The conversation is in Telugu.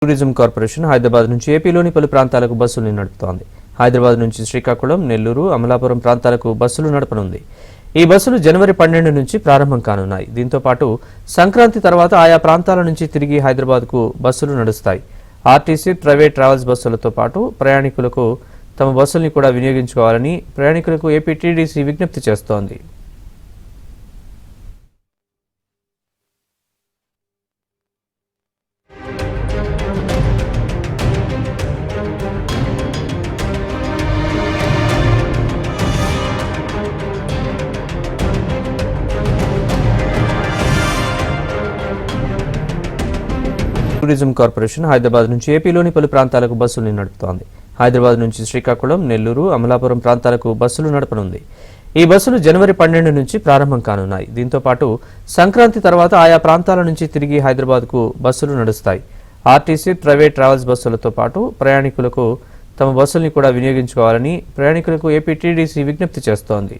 టూరిజం కార్పొరేషన్ హైదరాబాద్ నుంచి ఏపీలోని పలు ప్రాంతాలకు బస్సులు నడుపుతోంది. హైదరాబాద్ నుంచి శ్రీకాకుళం, నెల్లూరు, అమలాపురం ప్రాంతాలకు బస్సులు నడపనుంది. ఈ బస్సులు జనవరి 12 నుంచి ప్రారంభం కానున్నాయి. దీంతో పాటు సంక్రాంతి తర్వాత ఆయా ప్రాంతాల నుంచి తిరిగి హైదరాబాద్కు బస్సులు నడుస్తాయి. ఆర్టీసీ, ప్రైవేట్ ట్రావెల్స్ బస్సులతో పాటు ప్రయాణికులకు తమ బస్సుల్ని కూడా వినియోగించుకోవాలని ప్రయాణికులకు ఏపీ టీడీసీ విజ్ఞప్తి చేస్తోంది. టూరిజం కార్పొరేషన్ హైదరాబాద్ నుంచి ఏపీలోని పలు ప్రాంతాలకు బస్సులు నడుపుతోంది. హైదరాబాద్ నుంచి శ్రీకాకుళం, నెల్లూరు, అమలాపురం ప్రాంతాలకు బస్సులు నడపనుంది. ఈ బస్సులు జనవరి 12 నుంచి ప్రారంభం కానున్నాయి. దీంతో పాటు సంక్రాంతి తర్వాత ఆయా ప్రాంతాల నుంచి తిరిగి హైదరాబాద్కు బస్సులు నడుస్తాయి. ఆర్టీసీ, ప్రైవేట్ ట్రావెల్స్ బస్సులతో పాటు ప్రయాణికులకు తమ బస్సుల్ని కూడా వినియోగించుకోవాలని ప్రయాణికులకు ఏపీ టీడీసీ విజ్ఞప్తి చేస్తోంది.